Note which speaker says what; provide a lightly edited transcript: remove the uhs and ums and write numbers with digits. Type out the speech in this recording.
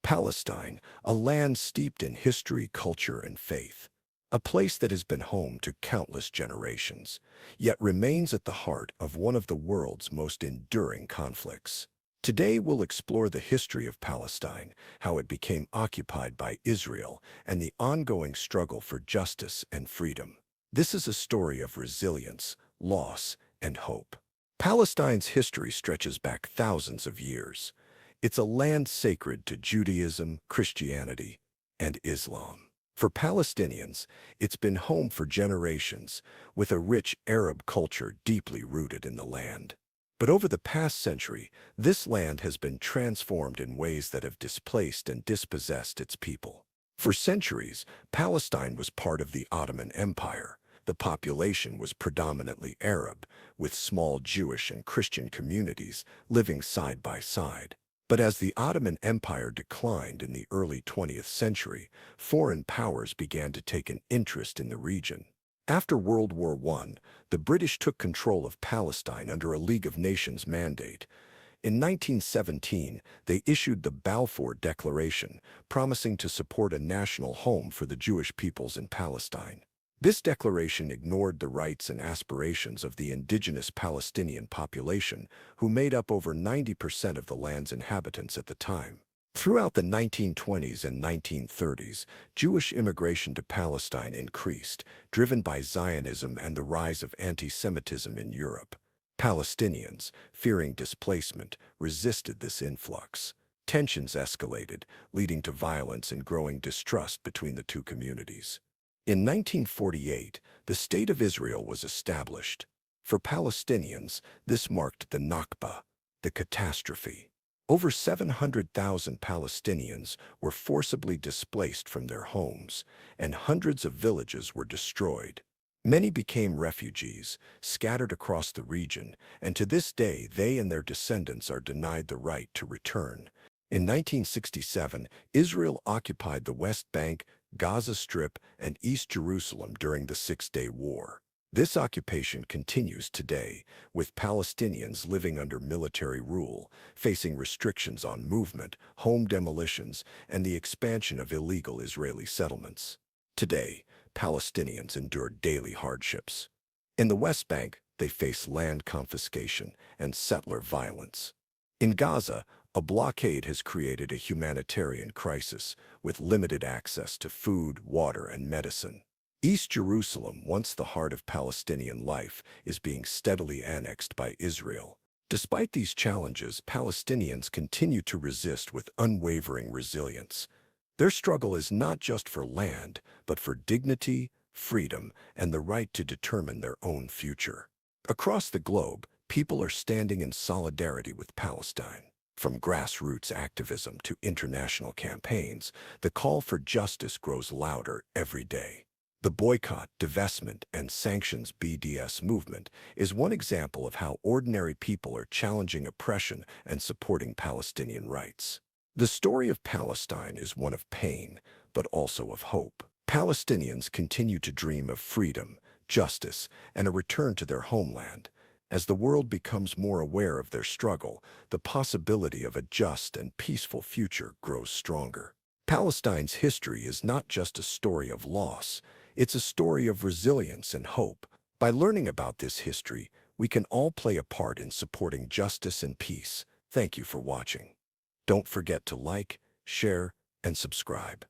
Speaker 1: Palestine, a land steeped in history, culture, and faith. A place that has been home to countless generations, yet remains at the heart of one of the world's most enduring conflicts. Today we'll explore the history of Palestine, how it became occupied by Israel, and the ongoing struggle for justice and freedom. This is a story of resilience, loss, and hope. Palestine's history stretches back thousands of years. It's a land sacred to Judaism, Christianity, and Islam. For Palestinians, it's been home for generations, with a rich Arab culture deeply rooted in the land. But over the past century, this land has been transformed in ways that have displaced and dispossessed its people. For centuries, Palestine was part of the Ottoman Empire. The population was predominantly Arab, with small Jewish and Christian communities living side by side. But as the Ottoman Empire declined in the early 20th century, foreign powers began to take an interest in the region. After World War I, the British took control of Palestine under a League of Nations mandate. In 1917, they issued the Balfour Declaration, promising to support a national home for the Jewish peoples in Palestine. This declaration ignored the rights and aspirations of the indigenous Palestinian population, who made up over 90% of the land's inhabitants at the time. Throughout the 1920s and 1930s, Jewish immigration to Palestine increased, driven by Zionism and the rise of anti-Semitism in Europe. Palestinians, fearing displacement, resisted this influx. Tensions escalated, leading to violence and growing distrust between the two communities. In 1948, the State of Israel was established. For Palestinians, this marked the Nakba, the catastrophe. Over 700,000 Palestinians were forcibly displaced from their homes, and hundreds of villages were destroyed. Many became refugees, scattered across the region, and to this day they and their descendants are denied the right to return. In 1967, Israel occupied the West Bank, Gaza Strip, and East Jerusalem during the Six-Day War. This occupation continues today, with Palestinians living under military rule, facing restrictions on movement, home demolitions, and the expansion of illegal Israeli settlements. Today, Palestinians endure daily hardships. In the West Bank, they face land confiscation and settler violence. In Gaza, a blockade has created a humanitarian crisis, with limited access to food, water, and medicine. East Jerusalem, once the heart of Palestinian life, is being steadily annexed by Israel. Despite these challenges, Palestinians continue to resist with unwavering resilience. Their struggle is not just for land, but for dignity, freedom, and the right to determine their own future. Across the globe, people are standing in solidarity with Palestine. From grassroots activism to international campaigns, the call for justice grows louder every day. The boycott, divestment, and sanctions BDS movement is one example of how ordinary people are challenging oppression and supporting Palestinian rights. The story of Palestine is one of pain, but also of hope. Palestinians continue to dream of freedom, justice, and a return to their homeland. As the world becomes more aware of their struggle, the possibility of a just and peaceful future grows stronger. Palestine's history is not just a story of loss, it's a story of resilience and hope. By learning about this history, we can all play a part in supporting justice and peace. Thank you for watching. Don't forget to like, share, and subscribe.